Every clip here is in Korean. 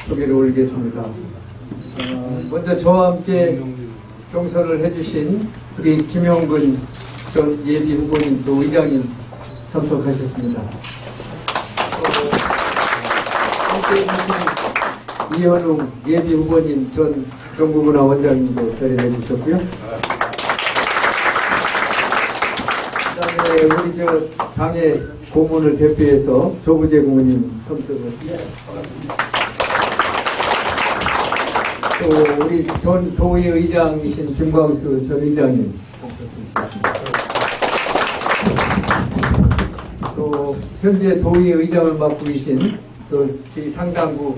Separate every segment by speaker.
Speaker 1: 소개를 올리겠습니다. 먼저 저와 함께 경선을 해주신 우리 김영근 전 예비 후보님 또 의장님 참석하셨습니다. 함께 해주신 이현웅 예비 후보님 전 정부문화 원장님도 자리를 해주셨고요. 그다음에 우리 저 당의 고문을 대표해서 조부재 고문님 참석을 또 우리 전 도의 의장이신 김광수 전 의장님 또 현재 도의 의장을 맡고 계신 또 저희 상당구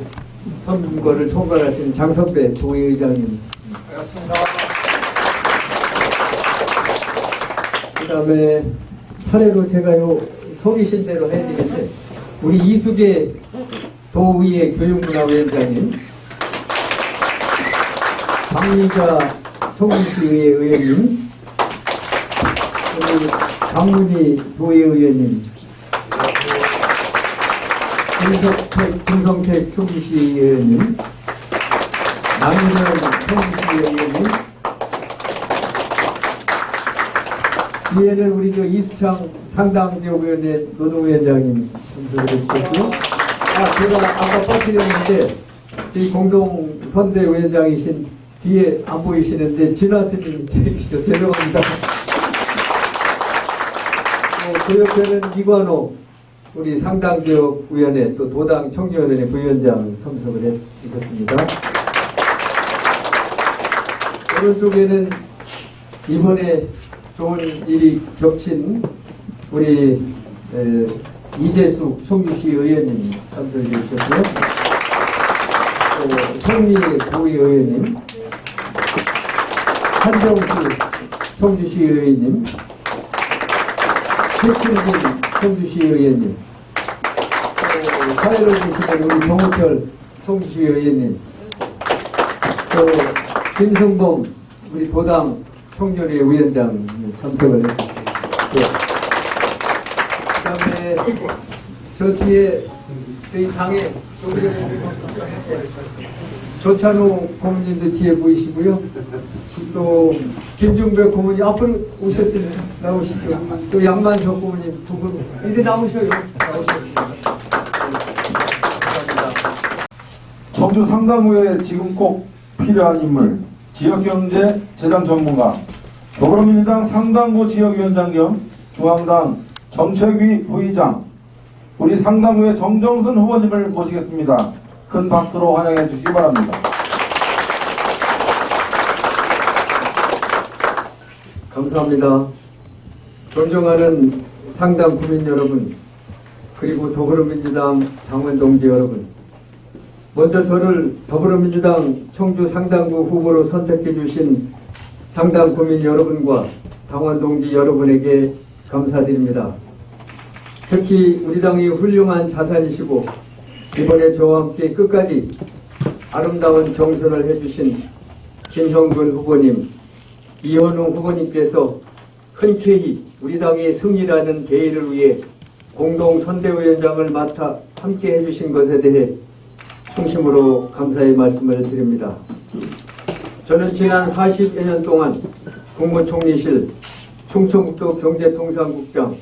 Speaker 1: 선거를 총괄하신 장선배 도의 의장님 반갑습니다. 그 다음에 차례로 제가 속이신 대로 해드리는데 우리 이수계 도의회 교육문화위원장님, 박민자 청주시의회 의원님, 우리 강문희 도의회 의원님, 김성택 청주시 의원님, 남인현 청주시 의원님, 뒤에는 우리 이수창 상당지역위원회 노동위원장님 참석을 해주셨고요. 제가 아까 빠뜨렸는데 저희 공동선대위원장이신 뒤에 안 보이시는데 진화스님이 계시죠. 죄송합니다. 그 옆에는 이관호 우리 상당지역위원회 또 도당 청년위원회 부위원장 참석을 해주셨습니다. 오른쪽에는 이번에 좋은 일이 겹친 우리 이재숙 청주시 의원님 참석해 주셨고요. 또 성미 도의 의원님, 한정수 청주시 의원님, 최춘진 청주시 의원님, 또 사회로 계시는 우리 정우철 청주시 의원님, 또 김승범 우리 도당 청년회 위원장 참석을 해주셨고요. 그 다음에 저 뒤에 저희 당의 조찬호 고문님도 뒤에 보이시고요. 또 김중배 고문님 앞으로 오셨으면 나오시죠. 또 양만석 고문님 두 분 이제 나오셔요. 나오셨습니다. 감사합니다.
Speaker 2: 청주 상당구에 지금 꼭 필요한 인물, 지역경제 재단 전문가, 더불어민주당 상당구 지역위원장 겸 중앙당 정책위 부의장, 우리 상당구의 정정선 후보님을 모시겠습니다. 큰 박수로 환영해 주시기 바랍니다.
Speaker 1: 감사합니다. 존경하는 상당 구민 여러분, 그리고 더불어민주당 당원 동지 여러분, 먼저 저를 더불어민주당 청주 상당구 후보로 선택해 주신 상당 구민 여러분과 당원 동지 여러분에게 감사드립니다. 특히 우리 당의 훌륭한 자산이시고 이번에 저와 함께 끝까지 아름다운 경선을 해주신 김형근 후보님, 이현웅 후보님께서 흔쾌히 우리 당의 승리라는 대의를 위해 공동선대위원장을 맡아 함께 해주신 것에 대해 충심으로 감사의 말씀을 드립니다. 저는 지난 40여 년 동안 국무총리실, 충청북도 경제통상국장,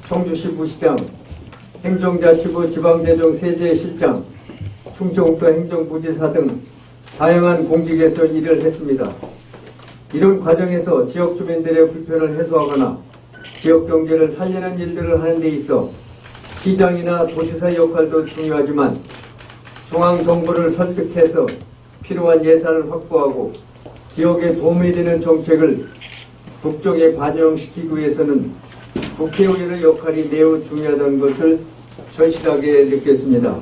Speaker 1: 청주시 부시장, 행정자치부 지방재정세제실장, 충청북도 행정부지사 등 다양한 공직에서 일을 했습니다. 이런 과정에서 지역 주민들의 불편을 해소하거나 지역 경제를 살리는 일들을 하는 데 있어 시장이나 도지사 역할도 중요하지만 중앙정부를 설득해서 필요한 예산을 확보하고 지역에 도움이 되는 정책을 국정에 반영시키기 위해서는 국회의원의 역할이 매우 중요하다는 것을 절실하게 느꼈습니다.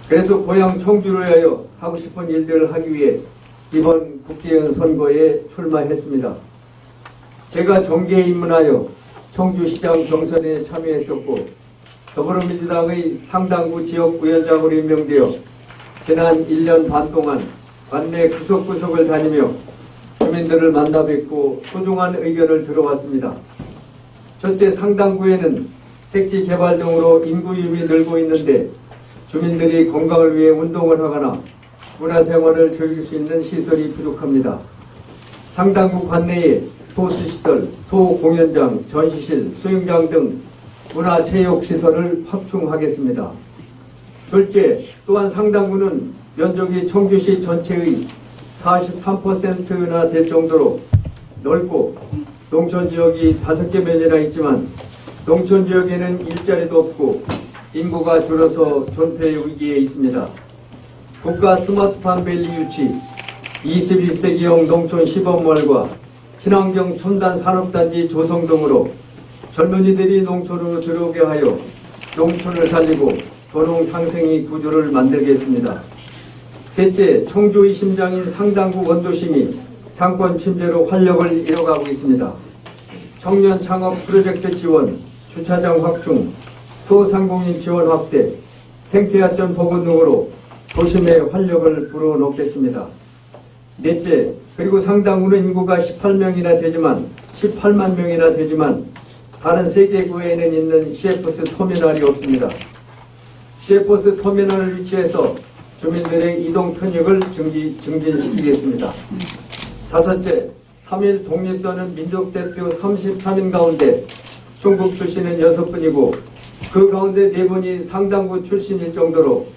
Speaker 1: 그래서 고향 청주를 위하여 하고 싶은 일들을 하기 위해 이번 국회의원 선거에 출마했습니다. 제가 정계에 입문하여 청주시장 경선에 참여했었고 더불어민주당의 상당구 지역위원장으로 임명되어 지난 1년 반 동안 관내 구석구석을 다니며 주민들을 만나 뵙고 소중한 의견을 들어왔습니다. 첫째, 상당구에는 택지 개발 등으로 인구 유입이 늘고 있는데 주민들이 건강을 위해 운동을 하거나 문화생활을 즐길 수 있는 시설이 부족합니다. 상당구 관내에 스포츠시설, 소공연장, 전시실, 수영장 등 문화체육시설을 확충하겠습니다. 둘째, 또한 상당구는 면적이 청주시 전체의 43%나 될 정도로 넓고 농촌지역이 5개 면이나 있지만 농촌지역에는 일자리도 없고 인구가 줄어서 존폐의 위기에 있습니다. 국가 스마트팜 밸리 유치, 21세기형 농촌 시범마을과 친환경 첨단 산업단지 조성 등으로 젊은이들이 농촌으로 들어오게 하여 농촌을 살리고 도농 상생의 구조를 만들겠습니다. 셋째, 청주의 심장인 상당구 원도심이 상권 침체로 활력을 잃어가고 있습니다. 청년 창업 프로젝트 지원, 주차장 확충, 소상공인 지원 확대, 생태하천 복원 등으로 도심의 활력을 불어넣겠습니다. 넷째, 그리고 상당구는 인구가 18만 명이나 되지만 다른 3개구에는 있는 CFS 터미널이 없습니다. CFS 터미널을 위치해서 주민들의 이동 편익을 증진시키겠습니다. 다섯째, 3일 독립선은 민족대표 33인 가운데 충북 출신은 6분이고 그 가운데 4분이 상당구 출신일 정도로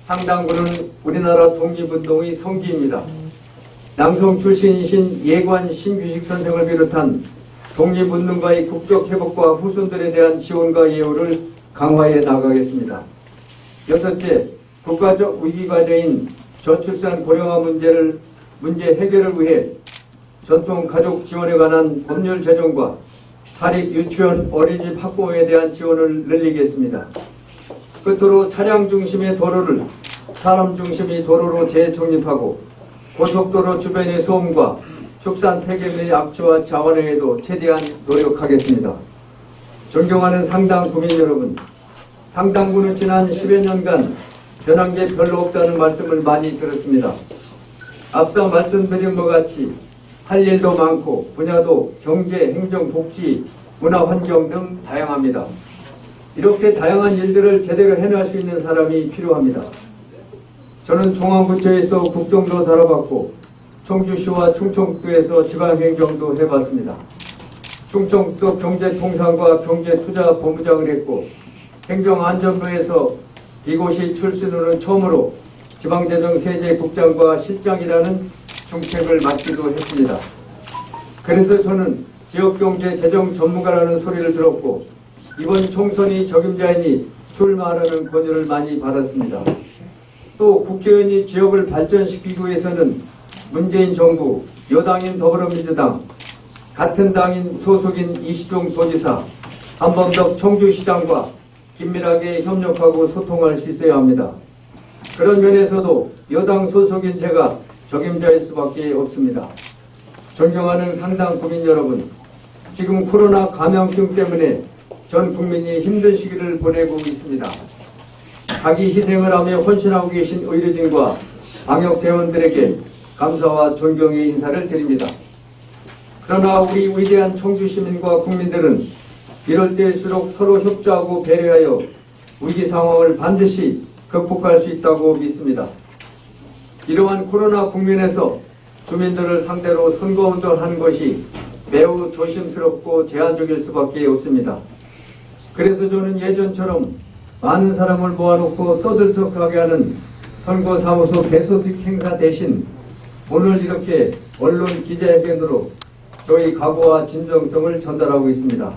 Speaker 1: 상당구는 우리나라 독립운동의 성지입니다. 양성 출신이신 예관 신규식 선생을 비롯한 독립운동가의 국적회복과 후손들에 대한 지원과 예우를 강화해 나가겠습니다. 여섯째, 국가적 위기과제인 저출산 고령화 문제 해결을 위해 전통 가족 지원에 관한 법률 제정과 사립 유치원 어린이집 확보에 대한 지원을 늘리겠습니다. 끝으로 차량 중심의 도로를 사람 중심의 도로로 재정립하고 고속도로 주변의 소음과 축산 폐기물의 악취와 자원행에도 최대한 노력하겠습니다. 존경하는 상당 구민 여러분, 상당구는 지난 10여 년간 변한 게 별로 없다는 말씀을 많이 들었습니다. 앞서 말씀드린 것 같이 할 일도 많고 분야도 경제, 행정, 복지, 문화, 환경 등 다양합니다. 이렇게 다양한 일들을 제대로 해낼 수 있는 사람이 필요합니다. 저는 중앙부처에서 국정도 다뤄봤고 청주시와 충청도에서 지방행정도 해봤습니다. 충청도 경제통상과 경제투자본부장을 했고 행정안전부에서 이곳이 출신으로는 처음으로 지방재정세제국장과 실장이라는 중책을 맡기도 했습니다. 그래서 저는 지역경제 재정 전문가라는 소리를 들었고 이번 총선이 적임자이니 출마하라는 권유를 많이 받았습니다. 또 국회의원이 지역을 발전시키기 위해서는 문재인 정부, 여당인 더불어민주당, 같은 당인 소속인 이시종 도지사, 한범덕 청주시장과 긴밀하게 협력하고 소통할 수 있어야 합니다. 그런 면에서도 여당 소속인 제가 적임자일 수밖에 없습니다. 존경하는 상당 구민 여러분, 지금 코로나 감염증 때문에 전 국민이 힘든 시기를 보내고 있습니다. 자기 희생을 하며 헌신하고 계신 의료진과 방역대원들에게 감사와 존경의 인사를 드립니다. 그러나 우리 위대한 청주시민과 국민들은 이럴 때일수록 서로 협조하고 배려하여 위기 상황을 반드시 극복할 수 있다고 믿습니다. 이러한 코로나 국면에서 주민들을 상대로 선거운동하는 것이 매우 조심스럽고 제한적일 수밖에 없습니다. 그래서 저는 예전처럼 많은 사람을 모아놓고 떠들썩하게 하는 선거사무소 개소식 행사 대신 오늘 이렇게 언론 기자회견으로 저희 각오와 진정성을 전달하고 있습니다.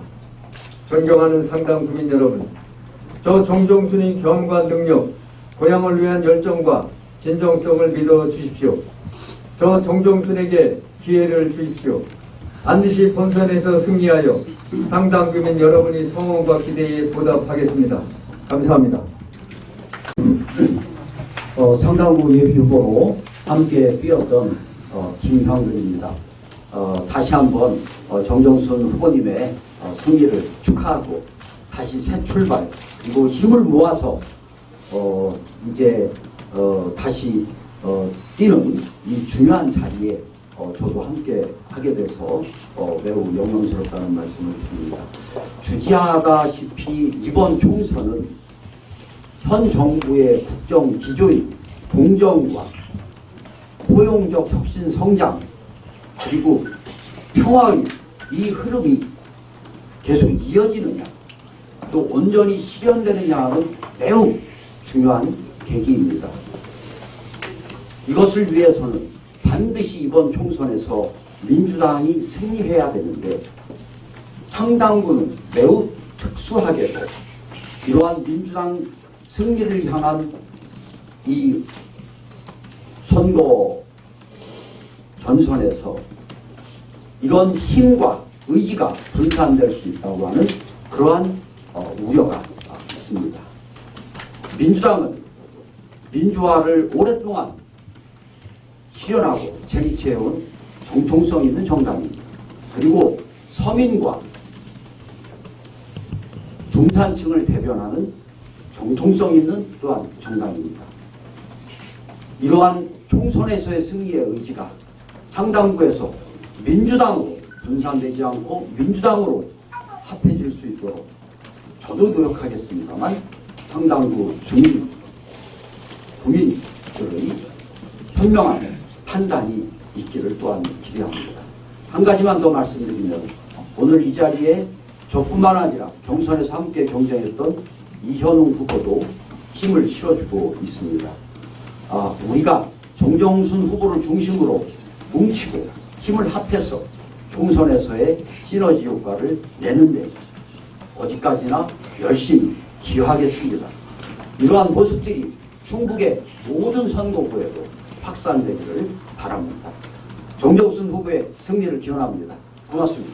Speaker 1: 존경하는 상당 구민 여러분, 저 정종순의 경험과 능력, 고향을 위한 열정과 진정성을 믿어 주십시오. 저 정종순에게 기회를 주십시오. 반드시 본선에서 승리하여 상당 구민 여러분의 소원과 기대에 보답하겠습니다. 감사합니다.
Speaker 3: 상당구 예비후보로 함께 뛰었던 김형근입니다. 다시 한번 정종순 후보님의 승리를 축하하고 다시 새 출발 그리고 힘을 모아서 이제 다시 뛰는 이 중요한 자리에 저도 함께 하게 돼서 매우 영광스럽다는 말씀을 드립니다. 주지하다시피 이번 총선은 현 정부의 국정 기조인 공정과 포용적 혁신 성장 그리고 평화의 이 흐름이 계속 이어지느냐 또 온전히 실현되느냐는 매우 중요한 계기입니다. 이것을 위해서는 반드시 이번 총선에서 민주당이 승리해야 되는데 상당부는 매우 특수하게도 이러한 민주당 승리를 향한 이 선거 전선에서 이런 힘과 의지가 분산될 수 있다고 하는 그러한 우려가 있습니다. 민주당은 민주화를 오랫동안 실현하고 쟁취해온 정통성 있는 정당입니다. 그리고 서민과 중산층을 대변하는 정통성 있는 또한 정당입니다. 이러한 총선에서의 승리의 의지가 상당부에서 민주당으로 분산되지 않고 민주당으로 합해질 수 있도록 저도 노력하겠습니다만 상당부 국민들의 현명한 판단이 있기를 또한 기대합니다. 한 가지만 더 말씀드리면 오늘 이 자리에 저뿐만 아니라 경선에서 함께 경쟁했던 이현웅 후보도 힘을 실어주고 있습니다. 우리가 정정순 후보를 중심으로 뭉치고 힘을 합해서 총선에서의 시너지 효과를 내는데 어디까지나 열심히 기여하겠습니다. 이러한 모습들이 충북의 모든 선거구에도 확산되기를 바랍니다. 정정순 후보의 승리를 기원합니다. 고맙습니다.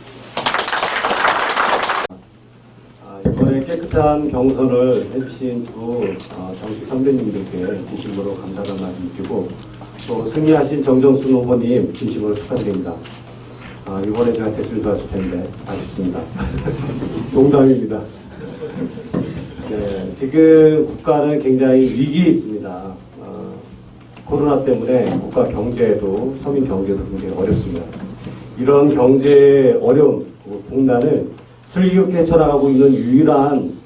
Speaker 4: 이번에 깨끗한 경선을 해주신 두 정식 선배님들께 진심으로 감사하다는 말씀드리고 또 승리하신 정정순 후보님 진심으로 축하드립니다. 이번에 제가 됐으면 좋았을 텐데 아쉽습니다. 농담입니다. 네, 지금 국가는 굉장히 위기에 있습니다. 코로나 때문에 국가 경제도 서민 경제도 굉장히 어렵습니다. 이런 경제 어려움, 공난을 슬기롭게 헤쳐나가고 있는 유일한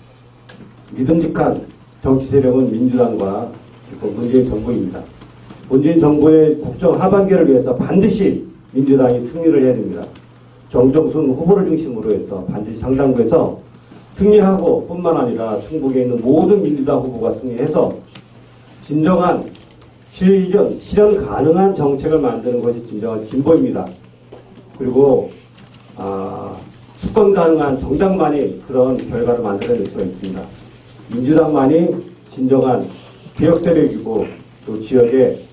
Speaker 4: 믿음직한 정치 세력은 민주당과 문재인 정부입니다. 문재인 정부의 국정 하반기를 위해서 반드시 민주당이 승리를 해야 됩니다. 정정순 후보를 중심으로 해서 반드시 상당부에서 승리하고 뿐만 아니라 충북에 있는 모든 민주당 후보가 승리해서 진정한 실현 가능한 정책을 만드는 것이 진정한 진보입니다. 그리고 수권 가능한 정당만이 그런 결과를 만들어낼 수가 있습니다. 민주당만이 진정한 개혁 세력이고 또 지역의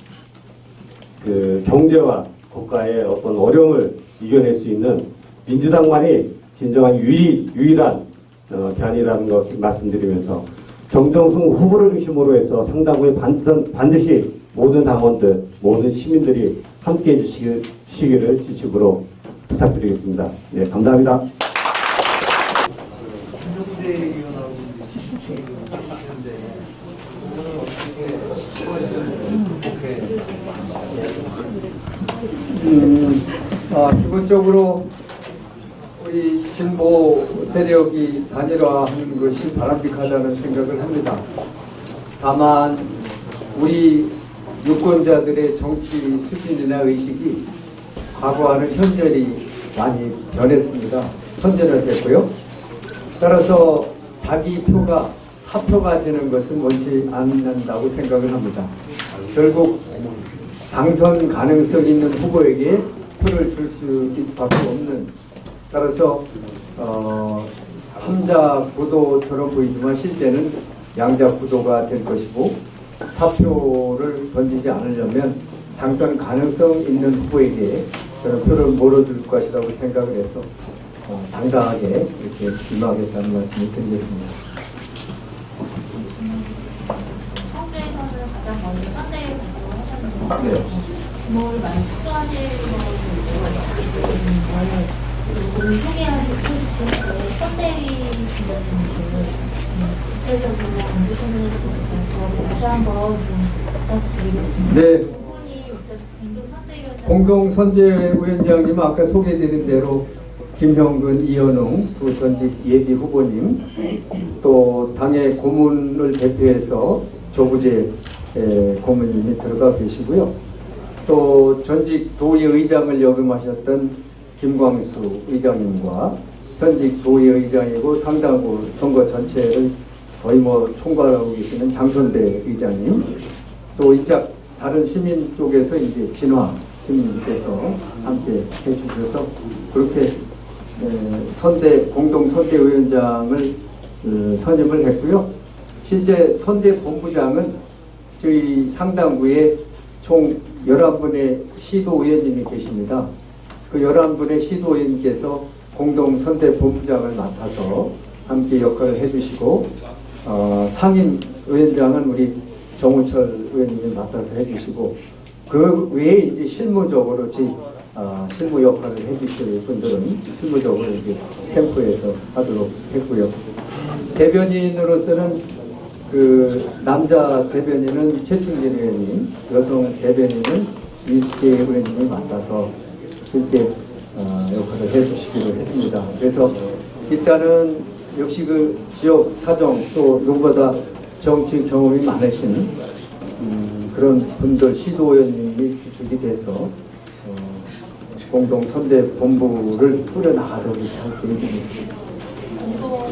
Speaker 4: 그 경제와 국가의 어떤 어려움을 이겨낼 수 있는 민주당만이 진정한 유일한 대안이라는 것을 말씀드리면서 정정순 후보를 중심으로 해서 상당부에 반드시 모든 당원들, 모든 시민들이 함께해 주시기를 진심으로 부탁드리겠습니다. 네, 감사합니다.
Speaker 1: 기본적으로 우리 진보 세력이 단일화하는 것이 바람직하다는 생각을 합니다. 다만 우리 유권자들의 정치 수준이나 의식이 과거와는 현저히 많이 변했습니다. 선진화됐고요. 따라서 자기 표가 사표가 되는 것은 원치 않는다고 생각을 합니다. 결국 당선 가능성 있는 후보에게 표를 줄 수밖에 없는, 따라서 3자 구도처럼 보이지만 실제는 양자 구도가 될 것이고, 사표를 던지지 않으려면 당선 가능성 있는 후보에게 저는 표를 몰아줄 것이라고 생각을 해서 당당하게 이렇게 임하겠다는 말씀을 드리겠습니다.
Speaker 5: 성주에서는 가장 먼저 선대위를 하셨는데
Speaker 1: 네.
Speaker 5: 뭘 많이 투자하실 거예요. 오늘 소개하실 그 선대위 구체적으로 언제선을 해주셔서 다시 한번 좀 부탁드리겠습니다.
Speaker 1: 네.
Speaker 5: 두 분이 공동 선대위원장
Speaker 1: 공동선대위원장님은 아까 소개드린 대로 김형근, 이현웅 두 전직 예비 후보님, 또 당의 고문을 대표해서 조부재 고문님이 들어가 계시고요. 또 전직 도의회의장을 역임하셨던 김광수 의장님과 현직 도의회의장이고 상당부 선거 전체를 거의 총괄하고 계시는 장선대 의장님, 또 이짝 다른 시민 쪽에서 이제 진화 스님께서 함께 해주셔서 그렇게 공동 선대위원장을 선임을 했고요. 실제 선대본부장은 저희 상당구에 총 11분의 시도의원님이 계십니다. 그 11분의 시도의원님께서 공동 선대본부장을 맡아서 함께 역할을 해주시고, 상임위원장은 우리 정우철 의원님이 맡아서 해주시고, 그 외에 이제 실무적으로 실무 역할을 해주실 분들은 실무적으로 이제 캠프에서 하도록 했고요. 대변인으로서는 그 남자 대변인은 최충진 의원님, 여성 대변인은 이수재 의원님이 맡아서 실제 역할을 해주시기로 했습니다. 그래서 일단은 역시 그 지역 사정 또 누구보다 정치 경험이 많으신 그런 분들 시도의원님이 주축이 돼서 공동 선대 본부를 꾸려 나가도록 이렇게 할 계획입니다.
Speaker 5: 공동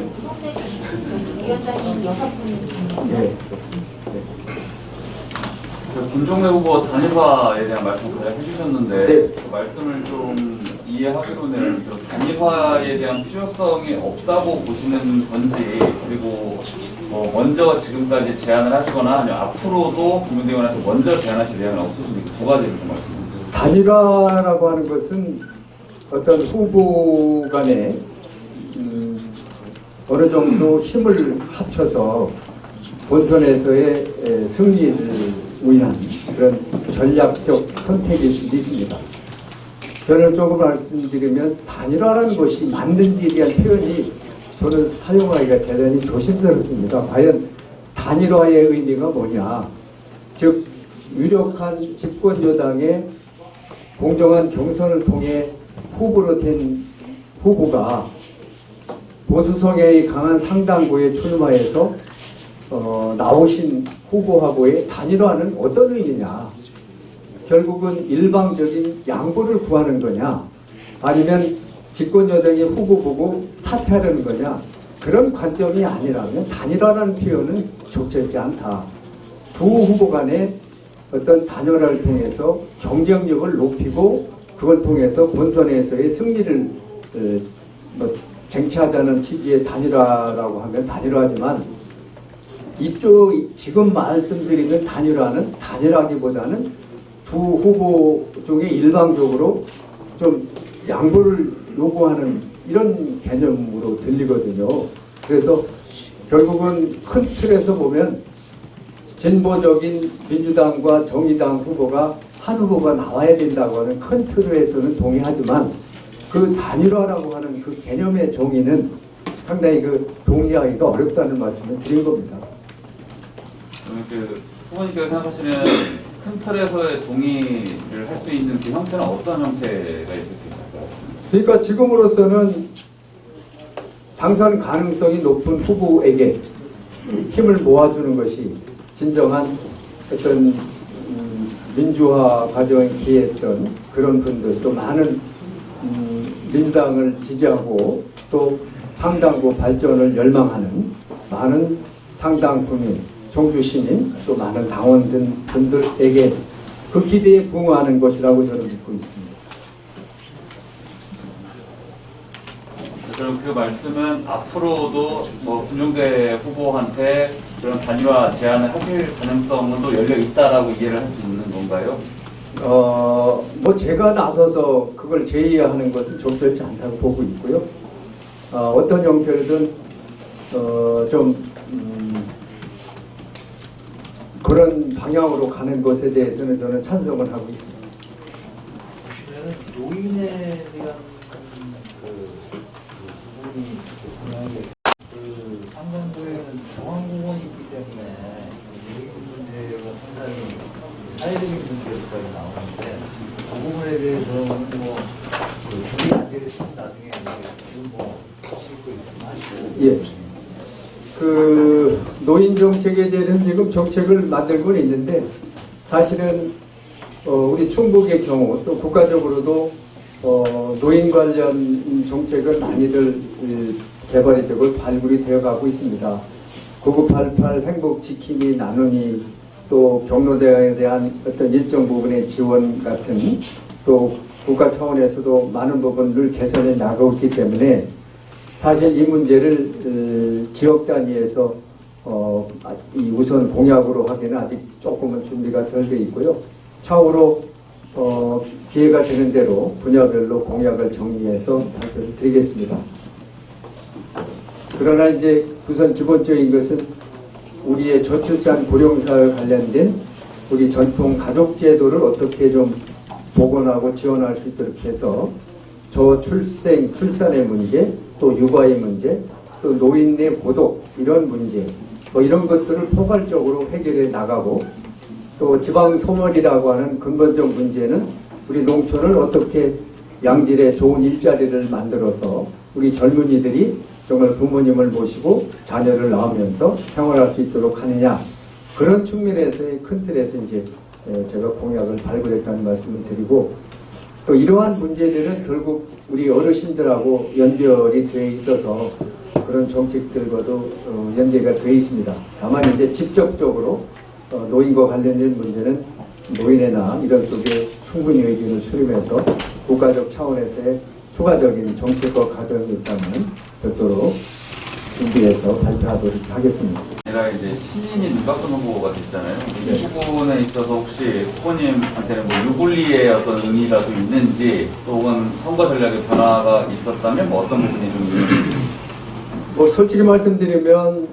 Speaker 5: 선대위원장님 6분이십니다.
Speaker 1: 네, 그렇습니다. 네.
Speaker 6: 김종대 후보 단일화에 대한 말씀 잘 해주셨는데
Speaker 1: 네.
Speaker 6: 그 말씀을 좀 이해하기로는 그 단일화에 대한 필요성이 없다고 보시는 건지, 그리고 먼저 지금까지 제안을 하시거나 아니면 앞으로도 국민의원한테 먼저 제안하실 의향은 없으신지 두 가지를 좀 말씀해 주세요.
Speaker 1: 단일화라고 하는 것은 어떤 후보 간에 어느 정도 힘을 합쳐서 본선에서의 승리를 위한 그런 전략적 선택일 수도 있습니다. 저는 조금 말씀드리면 단일화라는 것이 맞는지에 대한 표현이 저는 사용하기가 대단히 조심스럽습니다. 과연 단일화의 의미가 뭐냐. 즉 유력한 집권 여당의 공정한 경선을 통해 후보로 된 후보가 보수 성향이 강한 상당구에 출마해서 나오신 후보하고의 단일화는 어떤 의미냐. 결국은 일방적인 양보를 구하는 거냐, 아니면 집권 여당의 후보 보고 사퇴하려는 거냐. 그런 관점이 아니라면 단일화라는 표현은 적절치 않다. 두 후보 간에 어떤 단일화를 통해서 경쟁력을 높이고 그걸 통해서 본선에서의 승리를 쟁취하자는 취지의 단일화라고 하면 단일화지만, 이쪽 지금 말씀드리는 단일화는 단일화기보다는 두 후보 중에 일방적으로 좀 양보를 요구하는 이런 개념으로 들리거든요. 그래서 결국은 큰 틀에서 보면 진보적인 민주당과 정의당 후보가 한 후보가 나와야 된다고 하는 큰 틀에서는 동의하지만, 그 단일화라고 하는 그 개념의 정의는 상당히 동의하기가 어렵다는 말씀을 드린 겁니다.
Speaker 6: 그 후보님께서 생각하시는 큰 틀에서의 동의를 할 수 있는 그 형태는 어떤 형태가 있을 수 있을까요?
Speaker 1: 그러니까 지금으로서는 당선 가능성이 높은 후보에게 힘을 모아주는 것이 진정한 어떤 민주화 과정에 기여했던 그런 분들, 또 많은 민당을 지지하고 또 상당구 발전을 열망하는 많은 상당 구민, 청주 시민, 또 많은 당원분들에게 그 기대에 부응하는 것이라고 저는 믿고 있습니다.
Speaker 6: 그럼 그 말씀은 앞으로도 김종대 후보한테 그런 단일화 제안을 하실 가능성은 또 열려 있다라고 이해를 할 수 있는 건가요?
Speaker 1: 제가 나서서 그걸 제의하는 것은 적절치 않다고 보고 있고요. 어떤 형태로든 그런 방향으로 가는 것에 대해서는 저는 찬성을 하고 있습니다.
Speaker 7: 노인에 대한 부분이 중요하게 상당부에는 중앙공원이 있기 때문에 노인 문제가 상당히 사회적인 문제로까지 나오는데 그 부분에 대해서는 준비 안 되겠으면 나중에
Speaker 1: 예. 그 노인 정책에 대한 지금 정책을 만들고 있는데 사실은 우리 충북의 경우 또 국가적으로도 노인 관련 정책을 많이들 개발이 되고 발굴이 되어 가고 있습니다. 9988 행복 지킴이 나눔이 또 경로대에 대한 어떤 일정 부분의 지원 같은 또 국가 차원에서도 많은 부분을 개선해 나가고 있기 때문에 사실 이 문제를 지역 단위에서 이 우선 공약으로 하기는 아직 조금은 준비가 덜 돼 있고요. 차후로 기회가 되는 대로 분야별로 공약을 정리해서 발표를 드리겠습니다. 그러나 이제 우선 기본적인 것은 우리의 저출산 고령사와 관련된 우리 전통 가족제도를 어떻게 좀 복원하고 지원할 수 있도록 해서 출산의 문제, 또 육아의 문제, 또 노인의 고독 이런 문제, 이런 것들을 포괄적으로 해결해 나가고 또 지방 소멸이라고 하는 근본적 문제는 우리 농촌을 어떻게 양질의 좋은 일자리를 만들어서 우리 젊은이들이 정말 부모님을 모시고 자녀를 낳으면서 생활할 수 있도록 하느냐 그런 측면에서의 큰 틀에서 이제 제가 공약을 발굴했다는 말씀을 드리고 또 이러한 문제들은 결국 우리 어르신들하고 연결이 돼 있어서 그런 정책들과도 연계가 돼 있습니다. 다만 이제 직접적으로 노인과 관련된 문제는 노인회나 이런 쪽에 충분히 의견을 수렴해서 국가적 차원에서의 추가적인 정책과 과정이 있다면 별도로 준비해서 발표하도록 하겠습니다.
Speaker 6: 제가 이제 신인이 눈깎은 후보가 됐잖아요. 이 부분에 있어서 혹시 후보님한테는 뭐 유불리의 어떤 의미가 좀 있는지 또 혹은 선거 전략의 변화가 있었다면 뭐 어떤 부분이 좀 있는지.
Speaker 1: 뭐 솔직히 말씀드리면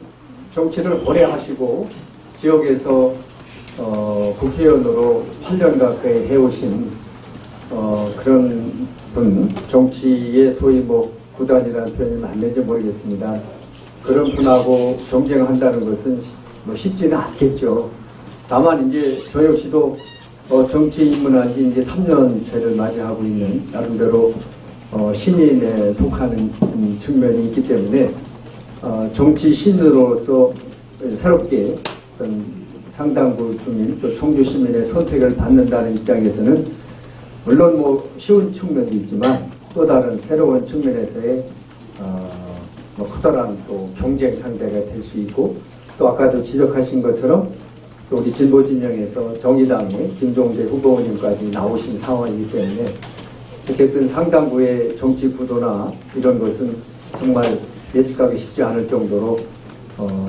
Speaker 1: 정치를 오래 하시고 지역에서 국회의원으로 8년 가까이 해오신 그런 분, 정치의 소위 뭐 구단이라는 표현이 맞는지 모르겠습니다. 그런 분하고 경쟁한다는 것은 뭐 쉽지는 않겠죠. 다만 이제 저 역시도 정치 입문한 지 이제 3년째를 맞이하고 있는 나름대로 신인에 속하는 측면이 있기 때문에 정치 신으로서 새롭게 어떤 상당부 주민 또 청주 시민의 선택을 받는다는 입장에서는 물론 뭐 쉬운 측면도 있지만 또 다른 새로운 측면에서의 뭐 커다란 또 경쟁 상대가 될 수 있고 또 아까도 지적하신 것처럼 또 우리 진보 진영에서 정의당의 김종대 후보님까지 나오신 상황이기 때문에 어쨌든 상당부의 정치 구도나 이런 것은 정말 예측하기 쉽지 않을 정도로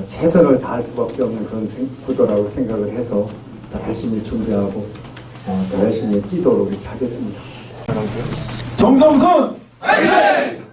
Speaker 1: 최선을 다할 수밖에 없는 그런 구도라고 생각을 해서 더 열심히 준비하고 더 열심히 뛰도록 이렇게 하겠습니다.
Speaker 2: 정정선! 화이팅!